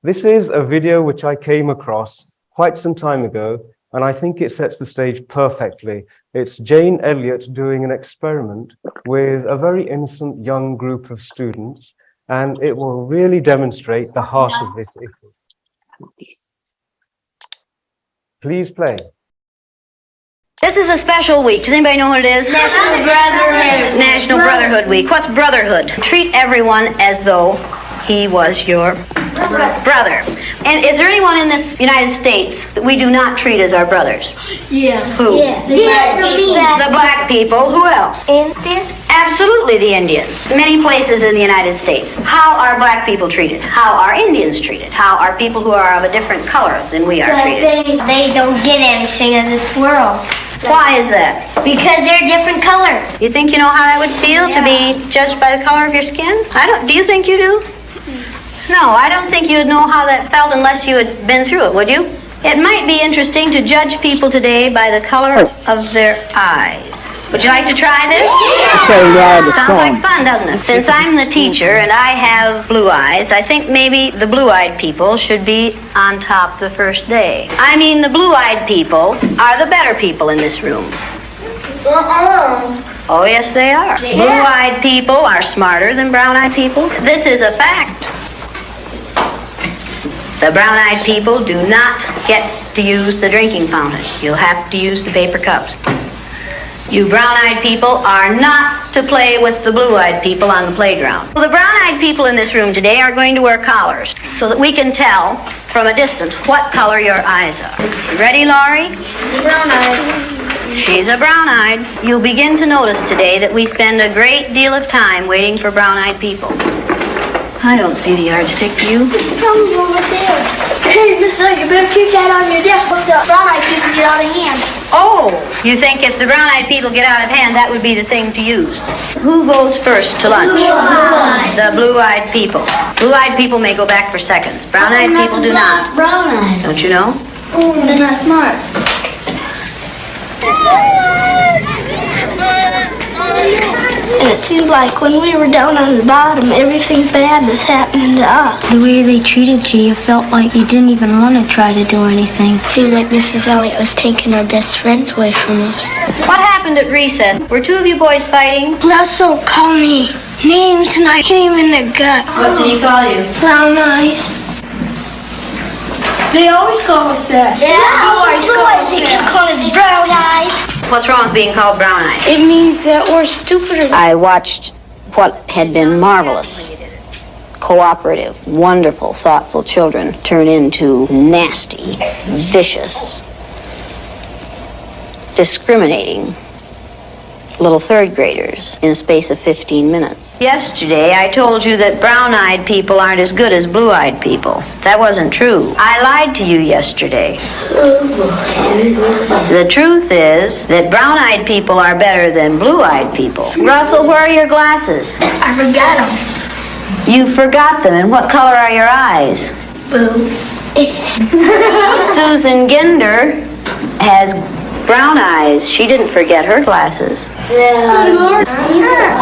This is a video which I came across quite some time ago, and I think it sets the stage perfectly. It's Jane Elliott doing an experiment with a very innocent young group of students, and it will really demonstrate the heart of this issue. Please play. This is a special week. Does anybody know what it is? National Brotherhood. National Brotherhood Week. What's brotherhood? Treat everyone as though he was your brother. And is there anyone in this United States that we do not treat as our brothers? Yes. Who? Yeah. The black people. Who else? Indians. Absolutely the Indians. Many places in the United States. How are black people treated? How are Indians treated? How are people who are of a different color than we are treated? They don't get anything in this world. Why is that? Because they're different color. You think you know how that would feel to be judged by the color of your skin? I don't. Do you think you do? No, I don't think you'd know how that felt unless you had been through it, would you? It might be interesting to judge people today by the color of their eyes. Would you like to try this? Okay, yeah, Sounds like fun, doesn't it? Since I'm the teacher and I have blue eyes, I think maybe the blue-eyed people should be on top the first day. I mean, the blue-eyed people are the better people in this room. Oh, yes, they are. Yeah. Blue-eyed people are smarter than brown-eyed people. This is a fact. The brown-eyed people do not get to use the drinking fountain. You'll have to use the paper cups. You brown-eyed people are not to play with the blue-eyed people on the playground. Well, the brown-eyed people in this room today are going to wear collars so that we can tell from a distance what color your eyes are. Ready, Laurie? Brown-eyed. She's a brown-eyed. You'll begin to notice today that we spend a great deal of time waiting for brown-eyed people. I don't see the yardstick, do you? It's probably over there. Hey, Mr. You better keep that on your desk when the brown-eyed people get out of hand. Oh, you think if the brown-eyed people get out of hand, that would be the thing to use? Who goes first to lunch? Blue-eyed. The blue-eyed people. Blue-eyed people may go back for seconds. Brown-eyed people do not. Brown-eyed. Don't you know? They're not smart. And it seemed like when we were down on the bottom, everything bad was happening to us. The way they treated you, you felt like you didn't even want to try to do anything. It seemed like Mrs. Elliott was taking our best friends away from us. What happened at recess? Were two of you boys fighting? Russell called me names and I hit him in the gut. What did he call you? Brown eyes. They always call us that. They keep calling us brown eyes. What's wrong with being called brown-eyed? It means that we're stupider. I watched what had been marvelous, cooperative, wonderful, thoughtful children turn into nasty, vicious, discriminating little third graders in a space of 15 minutes. Yesterday, I told you that brown-eyed people aren't as good as blue-eyed people. That wasn't true. I lied to you yesterday. The truth is that brown-eyed people are better than blue-eyed people. Russell, where are your glasses? I forgot them. You forgot them. And what color are your eyes? Boo. Susan Ginder has brown eyes. She didn't forget her glasses.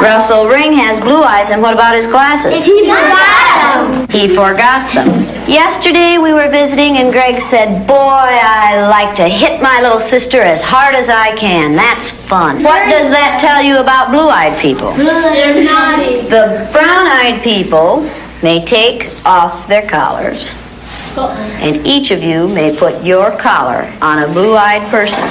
Russell Ring has blue eyes, and what about his glasses? He forgot them. He forgot them. Yesterday we were visiting and Greg said, "Boy, I like to hit my little sister as hard as I can. That's fun." What does that tell you about blue-eyed people? They're naughty. The brown-eyed people may take off their collars, and each of you may put your collar on a blue-eyed person.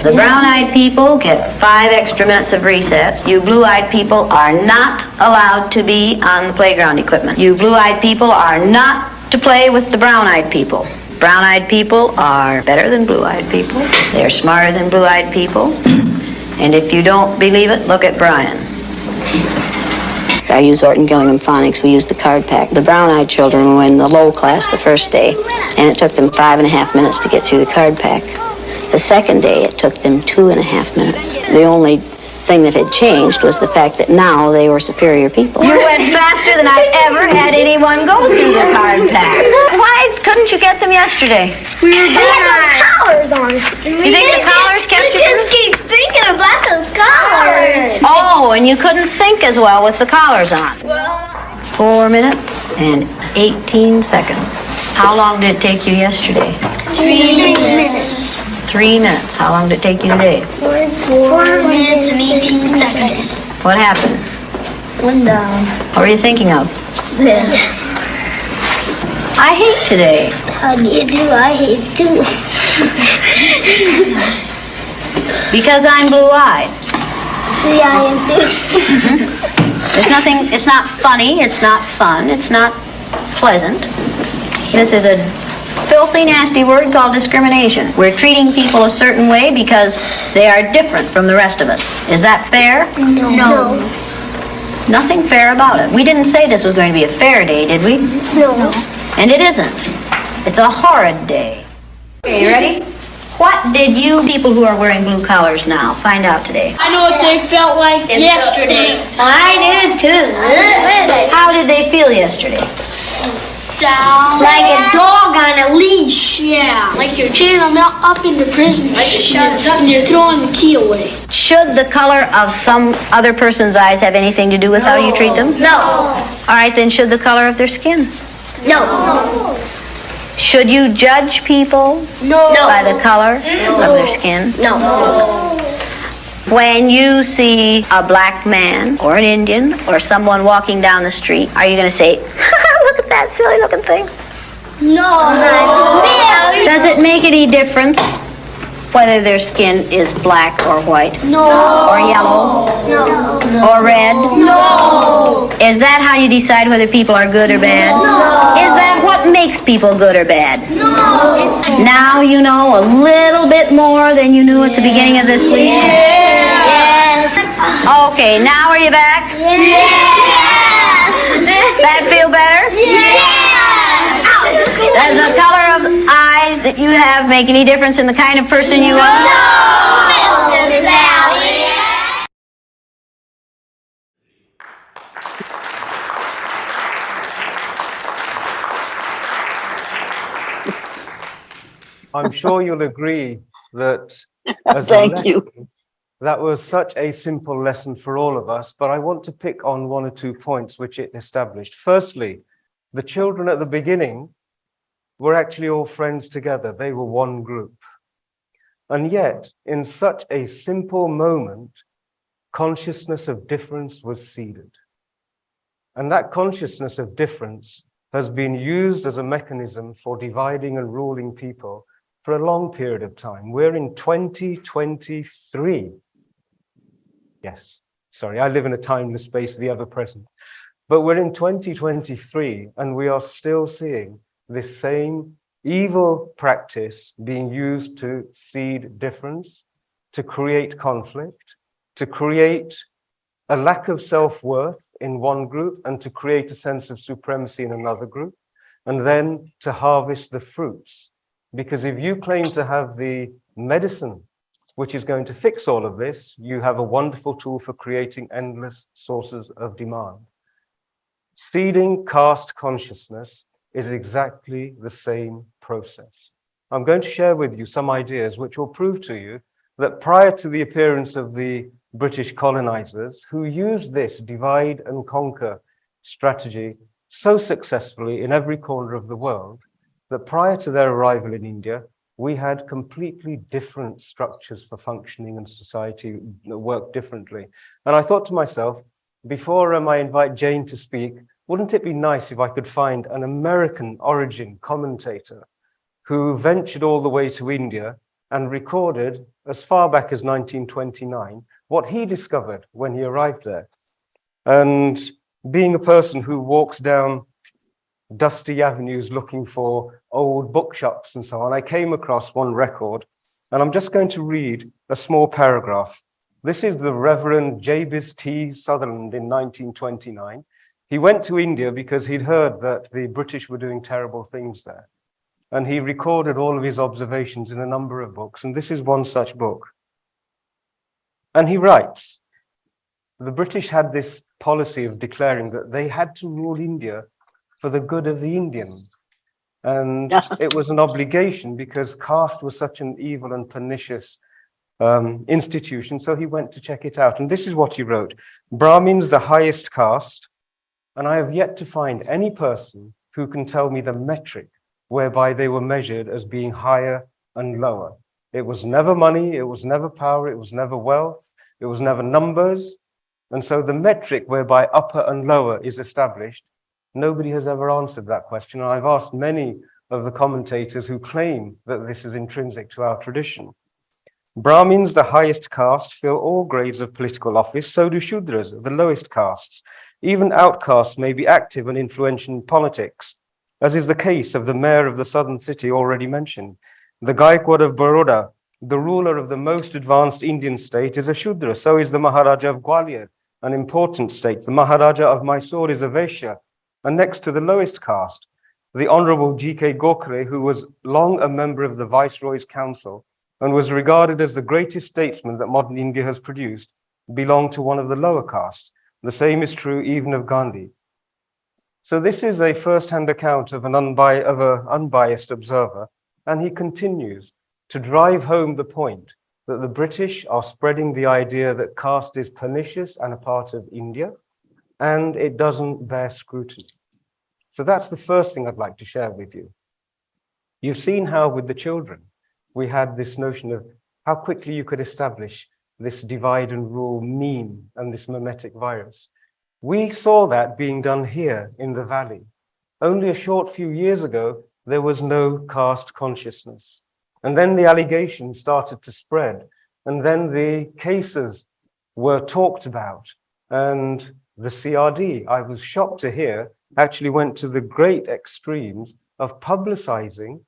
The brown-eyed people get 5 extra minutes of recess. You blue-eyed people are not allowed to be on the playground equipment. You blue-eyed people are not to play with the brown-eyed people. Brown-eyed people are better than blue-eyed people. They're smarter than blue-eyed people. And if you don't believe it, look at Brian. I use Orton Gillingham Phonics. We use the card pack. The brown-eyed children were in the low class the first day, and it took them 5.5 minutes to get through the card pack. The second day, it took them 2.5 minutes. The only thing that had changed was the fact that now they were superior people. You went faster than I ever had anyone go through the card pack. Why couldn't you get them yesterday? We had those collars on. You think the collars kept you? just keep thinking about those collars. Oh, and you couldn't think as well with the collars on. Well, 4 minutes and 18 seconds. How long did it take you yesterday? 3 minutes. 3 minutes. How long did it take you today? 4 minutes and 18 seconds. What happened? Went down. What were you thinking of? This. I hate today. How do you do? I hate too. Because I'm blue-eyed. See, I am too. There's nothing, it's not funny, it's not fun, it's not pleasant. This is a filthy, nasty word called discrimination. We're treating people a certain way because they are different from the rest of us. Is that fair? No. Nothing fair about it. We didn't say this was going to be a fair day, did we? No. And it isn't. It's a horrid day. Okay, you ready? What did you people who are wearing blue collars now find out today? I know what they felt like yesterday. I did too. How did they feel yesterday? Down. Like a dog on a leash. Yeah. Like you're chaining them up into prison. Like and you're throwing the key away. Should the color of some other person's eyes have anything to do with how you treat them? No. All right, then should the color of their skin? No. Should you judge people by the color of their skin? No. When you see a black man or an Indian or someone walking down the street, are you going to say, look at that silly looking thing? No. Does it make any difference whether their skin is black or white? No. Or yellow? No. Or red? No. Is that how you decide whether people are good or bad? No. Is that what makes people good or bad? No. Now you know a little bit more than you knew at the beginning of this week? Yes. Okay, now are you back? Yes. That feel better? Yes. Does the color of eyes that you have make any difference in the kind of person you are? No. Mrs. Valley. I'm sure you'll agree that as a Thank you. lesson, that was such a simple lesson for all of us, but I want to pick on 1 or 2 points which it established. Firstly, the children at the beginning were actually all friends together. They were one group. And yet, in such a simple moment, consciousness of difference was seeded. And that consciousness of difference has been used as a mechanism for dividing and ruling people for a long period of time. We're in 2023. Yes, sorry, I live in a timeless space, the ever present. But we're in 2023 and we are still seeing this same evil practice being used to seed difference, to create conflict, to create a lack of self-worth in one group and to create a sense of supremacy in another group, and then to harvest the fruits. Because if you claim to have the medicine which is going to fix all of this, you have a wonderful tool for creating endless sources of demand. Seeding caste consciousness is exactly the same process. I'm going to share with you some ideas which will prove to you that prior to the appearance of the British colonizers, who used this divide and conquer strategy so successfully in every corner of the world, that prior to their arrival in India, we had completely different structures for functioning and society that worked differently. And I thought to myself, before I invite Jane to speak, wouldn't it be nice if I could find an American origin commentator who ventured all the way to India and recorded as far back as 1929 what he discovered when he arrived there. And being a person who walks down dusty avenues looking for old bookshops and so on, I came across one record, and I'm just going to read a small paragraph. This is the Reverend Jabez T. Sutherland in 1929. He went to India because he'd heard that the British were doing terrible things there. And he recorded all of his observations in a number of books, and this is one such book. And he writes, the British had this policy of declaring that they had to rule India for the good of the Indians. And it was an obligation because caste was such an evil and pernicious institution, so he went to check it out. And this is what he wrote. Brahmins, the highest caste, And I have yet to find any person who can tell me the metric whereby they were measured as being higher and lower. It was never money, it was never power, it was never wealth, it was never numbers. And so the metric whereby upper and lower is established, nobody has ever answered that question. And I've asked many of the commentators who claim that this is intrinsic to our tradition. Brahmins, the highest caste, fill all grades of political office, so do Shudras, the lowest castes. Even outcasts may be active and influential in politics, as is the case of the mayor of the southern city already mentioned. The Gaikwad of Baroda, the ruler of the most advanced Indian state, is a Shudra. So is the Maharaja of Gwalior, an important state. The Maharaja of Mysore is a Vaishya. And next to the lowest caste, the Honorable G.K. Gokhale, who was long a member of the Viceroy's Council and was regarded as the greatest statesman that modern India has produced, belonged to one of the lower castes. The same is true even of Gandhi. So this is a first-hand account of an unbiased observer, and he continues to drive home the point that the British are spreading the idea that caste is pernicious and a part of India, and it doesn't bear scrutiny. So that's the first thing I'd like to share with you. You've seen how with the children, we had this notion of how quickly you could establish this divide and rule meme and this mimetic virus. We saw that being done here in the valley. Only a short few years ago, there was no caste consciousness. And then the allegations started to spread. And then the cases were talked about. And the CRD, I was shocked to hear, actually went to the great extremes of publicizing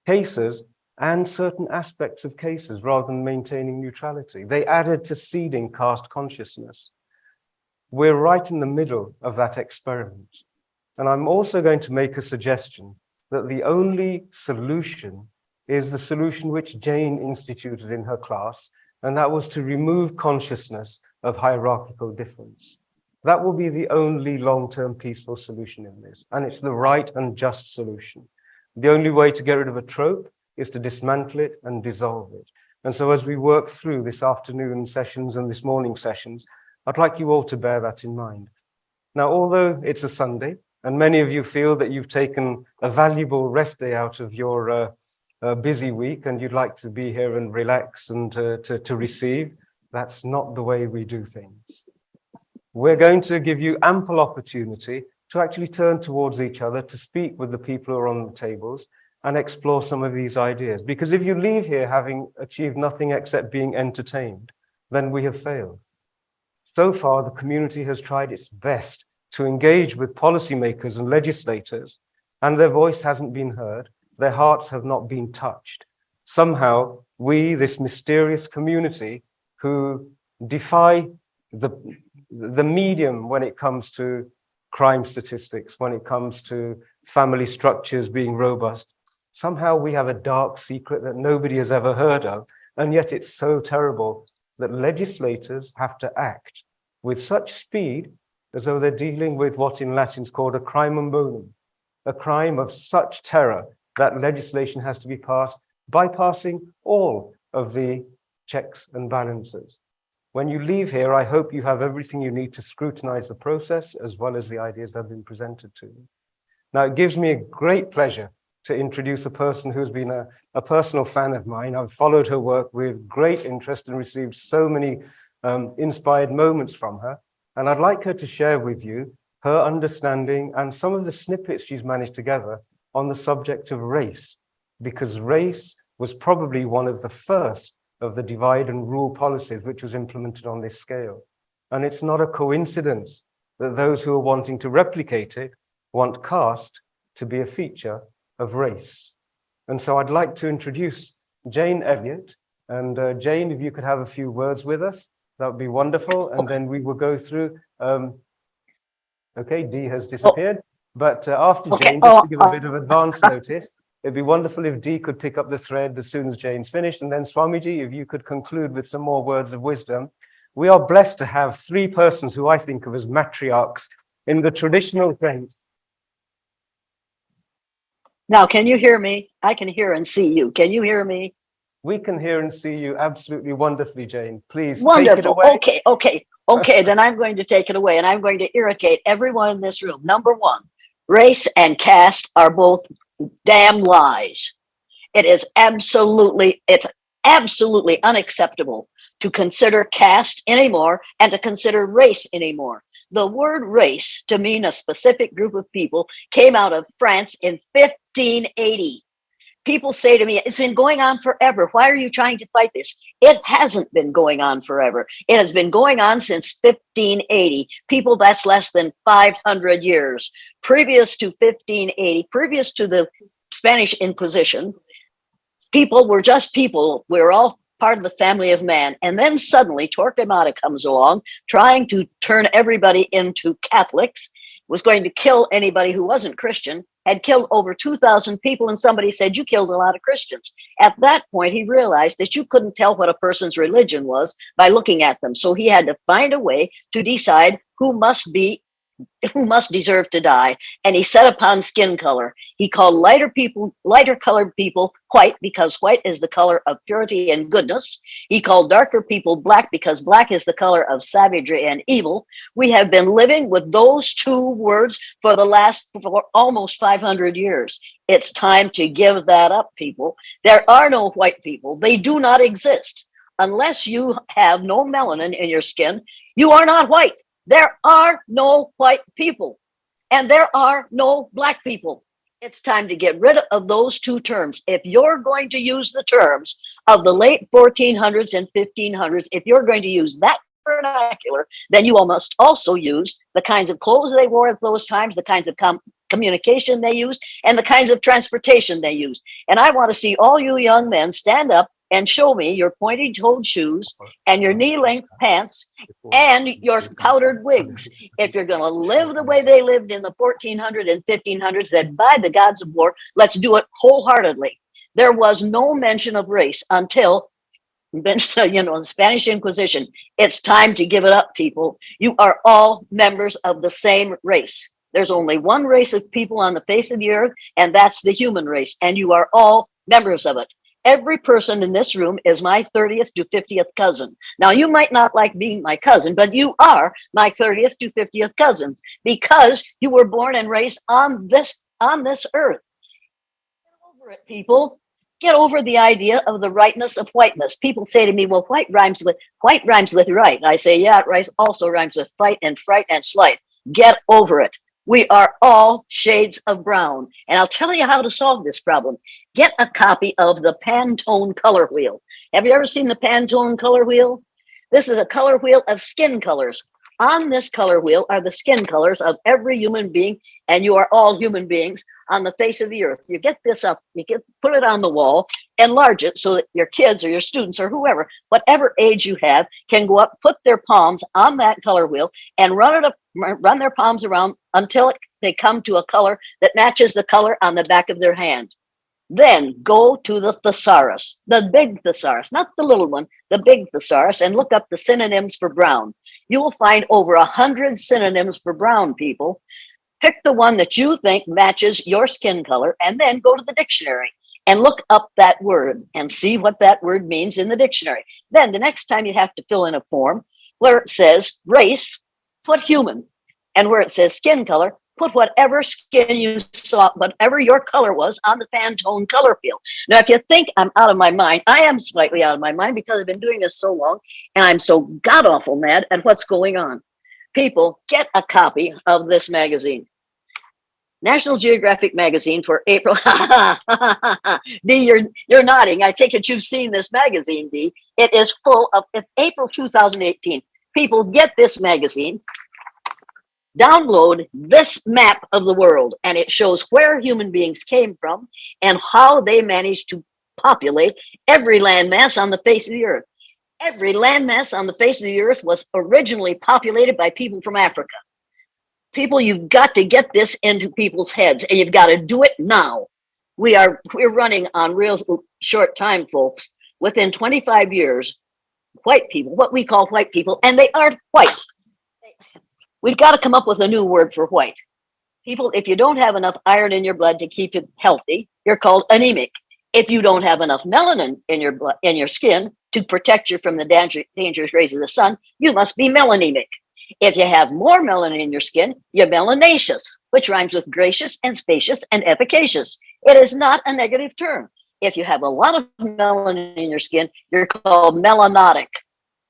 cases and certain aspects of cases rather than maintaining neutrality. They added to seeding caste consciousness. We're right in the middle of that experiment. And I'm also going to make a suggestion that the only solution is the solution which Jane instituted in her class, and that was to remove consciousness of hierarchical difference. That will be the only long-term peaceful solution in this, and it's the right and just solution. The only way to get rid of a trope is to dismantle it and dissolve it. And so as we work through this afternoon sessions and this morning sessions, I'd like you all to bear that in mind. Now, although it's a Sunday, and many of you feel that you've taken a valuable rest day out of your busy week and you'd like to be here and relax and to receive, that's not the way we do things. We're going to give you ample opportunity to actually turn towards each other, to speak with the people who are on the tables and explore some of these ideas. Because if you leave here having achieved nothing except being entertained, then we have failed. So far, the community has tried its best to engage with policymakers and legislators, and their voice hasn't been heard. Their hearts have not been touched. Somehow, we, this mysterious community who defy the medium when it comes to crime statistics, when it comes to family structures being robust, somehow we have a dark secret that nobody has ever heard of, and yet it's so terrible that legislators have to act with such speed as though they're dealing with what in Latin is called a crimum bonum, a crime of such terror that legislation has to be passed, bypassing all of the checks and balances. When you leave here, I hope you have everything you need to scrutinize the process as well as the ideas that have been presented to you. Now, it gives me a great pleasure to introduce a person who's been a personal fan of mine. I've followed her work with great interest and received so many inspired moments from her. And I'd like her to share with you her understanding and some of the snippets she's managed together on the subject of race, because race was probably one of the first of the divide and rule policies which was implemented on this scale. And it's not a coincidence that those who are wanting to replicate it want caste to be a feature of race. And so I'd like to introduce Jane Elliott. And Jane, if you could have a few words with us, that would be wonderful. And then we will go through, okay, Dee has disappeared. But after Jane, just to give a bit of advance notice, it'd be wonderful if Dee could pick up the thread as soon as Jane's finished. And then Swamiji, if you could conclude with some more words of wisdom. We are blessed to have three persons who I think of as matriarchs in the traditional sense. Now, can you hear me? I can hear and see you. Can you hear me? We can hear and see you absolutely wonderfully, Jane. Please Wonderful. take it away. Okay. Okay, then I'm going to take it away and I'm going to irritate everyone in this room. Number one, race and caste are both damn lies. It's absolutely unacceptable to consider caste anymore and to consider race anymore. The word race to mean a specific group of people came out of France in 1580. People say to me, it's been going on forever. Why are you trying to fight this? It hasn't been going on forever. It has been going on since 1580. People, that's less than 500 years. Previous to 1580, previous to the Spanish Inquisition, people were just people. We were all part of the family of man. And then suddenly Torquemada comes along, trying to turn everybody into Catholics, was going to kill anybody who wasn't Christian, had killed over 2,000 people, and somebody said, you killed a lot of Christians. At that point, he realized that you couldn't tell what a person's religion was by looking at them. So he had to find a way to decide who must deserve to die. And he set upon skin color. He called lighter colored people white because white is the color of purity and goodness. He called darker people black because black is the color of savagery and evil. We have been living with those two words for almost 500 years. It's time to give that up, people. There are no white people. They do not exist. Unless you have no melanin in your skin, you are not white. There are no white people, and there are no black people. It's time to get rid of those two terms. If you're going to use the terms of the late 1400s and 1500s, if you're going to use that vernacular, then you must also use the kinds of clothes they wore at those times, the kinds of communication they used, and the kinds of transportation they used. And I want to see all you young men stand up and show me your pointy-toed shoes and your knee-length pants and your powdered wigs. If you're going to live the way they lived in the 1400s and 1500s, then by the gods of war, let's do it wholeheartedly. There was no mention of race until the Spanish Inquisition. It's time to give it up, people. You are all members of the same race. There's only one race of people on the face of the earth, and that's the human race, and you are all members of it. Every person in this room is my 30th to 50th cousin. Now, you might not like being my cousin, but you are my 30th to 50th cousins because you were born and raised on this earth. Get over it, people. Get over the idea of the rightness of whiteness. People say to me, well, white rhymes with right. I say, yeah, it also rhymes with fight and fright and slight. Get over it. We are all shades of brown. And I'll tell you how to solve this problem. Get a copy of the Pantone color wheel. Have you ever seen the Pantone color wheel? This is a color wheel of skin colors. On this color wheel are the skin colors of every human being, and you are all human beings on the face of the earth. You get this up, put it on the wall, enlarge it so that your kids or your students or whoever, whatever age you have, can go up, put their palms on that color wheel and run their palms around until they come to a color that matches the color on the back of their hand. Then go to the thesaurus, the big thesaurus, not the little one, the big thesaurus, and look up the synonyms for brown. You will find over 100 synonyms for brown, people. Pick the one that you think matches your skin color, and then go to the dictionary and look up that word and see what that word means in the dictionary. Then the next time you have to fill in a form, where it says race, put human. And where it says skin color, put whatever skin you saw, whatever your color was on the Pantone color wheel. Now, if you think I'm out of my mind, I am slightly out of my mind because I've been doing this so long and I'm so god-awful mad at what's going on. People, get a copy of this magazine. National Geographic magazine for April. Dee, you're nodding. I take it you've seen this magazine, Dee. It is full of, it's April 2018. People, get this magazine. Download this map of the world, and it shows where human beings came from and how they managed to populate every landmass on the face of the earth. Every landmass on the face of the earth was originally populated by people from Africa. People, you've got to get this into people's heads, and you've got to do it now. We're running on real short time, folks. Within 25 years, white people, what we call white people, and they aren't white. We've got to come up with a new word for white. People, if you don't have enough iron in your blood to keep it healthy, you're called anemic. If you don't have enough melanin in your blood, in your skin to protect you from the dangerous rays of the sun, you must be melanemic. If you have more melanin in your skin, you're melanaceous, which rhymes with gracious and spacious and efficacious. It is not a negative term. If you have a lot of melanin in your skin, you're called melanotic.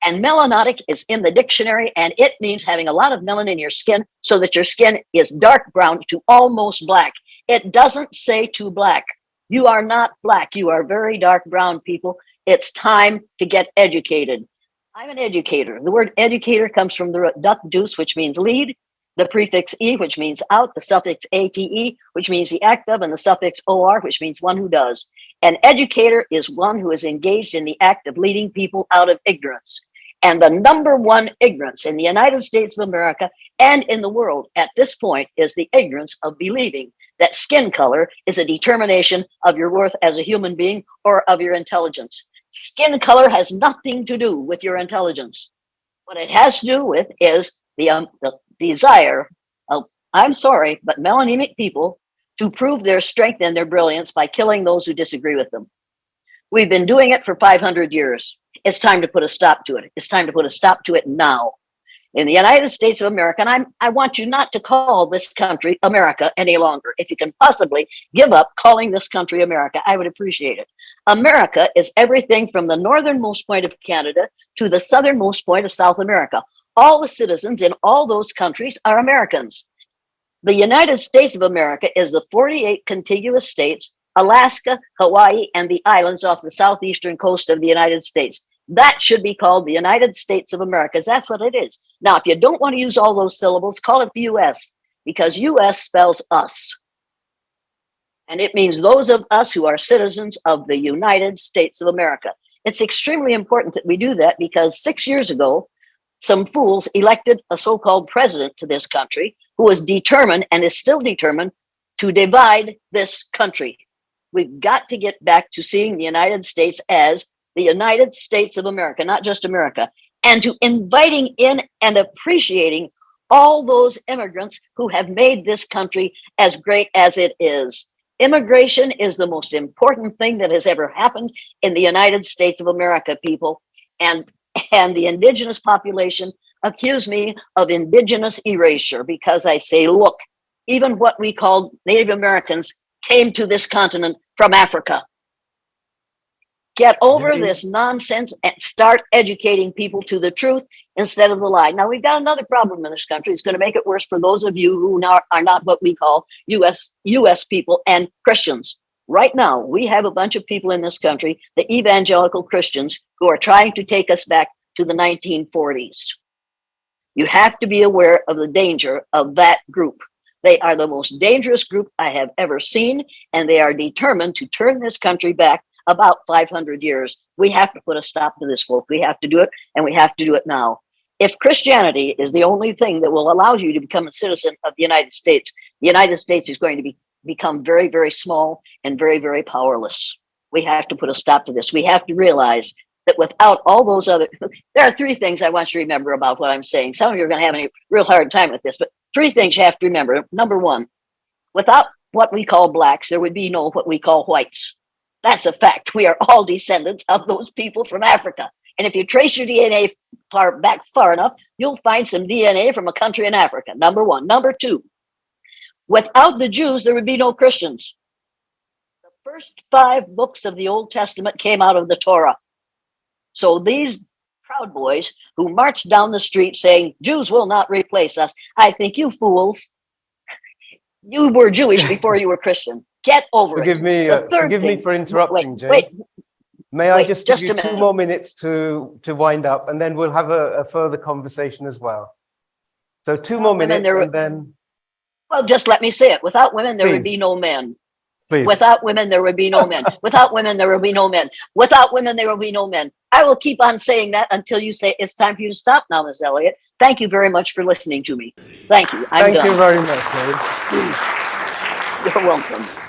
And melanotic is in the dictionary, and it means having a lot of melanin in your skin so that your skin is dark brown to almost black. It doesn't say too black. You are not black. You are very dark brown, people. It's time to get educated. I'm an educator. The word educator comes from the root duc dus, which means lead, the prefix e, which means out, the suffix ate, which means the act of, and the suffix or, which means one who does. An educator is one who is engaged in the act of leading people out of ignorance. And the number one ignorance in the United States of America and in the world at this point is the ignorance of believing that skin color is a determination of your worth as a human being or of your intelligence. Skin color has nothing to do with your intelligence. What it has to do with is the desire of, I'm sorry, but melanemic people to prove their strength and their brilliance by killing those who disagree with them. We've been doing it for 500 years. It's time to put a stop to it. It's time to put a stop to it now. In the United States of America, and I want you not to call this country America any longer. If you can possibly give up calling this country America, I would appreciate it. America is everything from the northernmost point of Canada to the southernmost point of South America. All the citizens in all those countries are Americans. The United States of America is the 48 contiguous states, Alaska, Hawaii, and the islands off the southeastern coast of the United States. That should be called the United States of America. That's what it is. Now, if you don't want to use all those syllables, call it the U.S., because U.S. spells us. And it means those of us who are citizens of the United States of America. It's extremely important that we do that because 6 years ago, some fools elected a so-called president to this country who was determined and is still determined to divide this country. We've got to get back to seeing the United States as the United States of America, not just America, and to inviting in and appreciating all those immigrants who have made this country as great as it is. Immigration is the most important thing that has ever happened in the United States of America, people. And the indigenous population accuse me of indigenous erasure because I say, look, even what we called Native Americans came to this continent from Africa. Get over this nonsense and start educating people to the truth instead of the lie. Now, we've got another problem in this country. It's going to make it worse for those of you who are not what we call US people and Christians. Right now, we have a bunch of people in this country, the evangelical Christians, who are trying to take us back to the 1940s. You have to be aware of the danger of that group. They are the most dangerous group I have ever seen, and they are determined to turn this country back about 500 years. We have to put a stop to this, folks. We have to do it, and we have to do it now. If Christianity is the only thing that will allow you to become a citizen of the United States is going to become very, very small and very, very powerless. We have to put a stop to this. We have to realize that without all those other, there are three things I want you to remember about what I'm saying. Some of you are going to have a real hard time with this, but three things you have to remember. Number one, without what we call blacks, there would be no what we call whites. That's a fact. We are all descendants of those people from Africa. And if you trace your DNA back far enough, you'll find some DNA from a country in Africa. Number one. Number two, without the Jews, there would be no Christians. The first 5 books of the Old Testament came out of the Torah. So these Proud Boys who marched down the street saying, Jews will not replace us. I think you fools, you were Jewish before you were Christian. Get over Forgive it. me, forgive me for interrupting, Jane. May I just give you 2 more minutes to wind up, and then we'll have a further conversation as well. So 2 more minutes, and then... Well, just let me say it. Without women, there would be no men. Please. Without women, there would be no men. Without women, there will be no men. Without women, there will be no men. I will keep on saying that until you say it's time for you to stop now, Ms. Elliott. Thank you very much for listening to me. Thank you. I'm done. Thank you very much, Jane. You're welcome.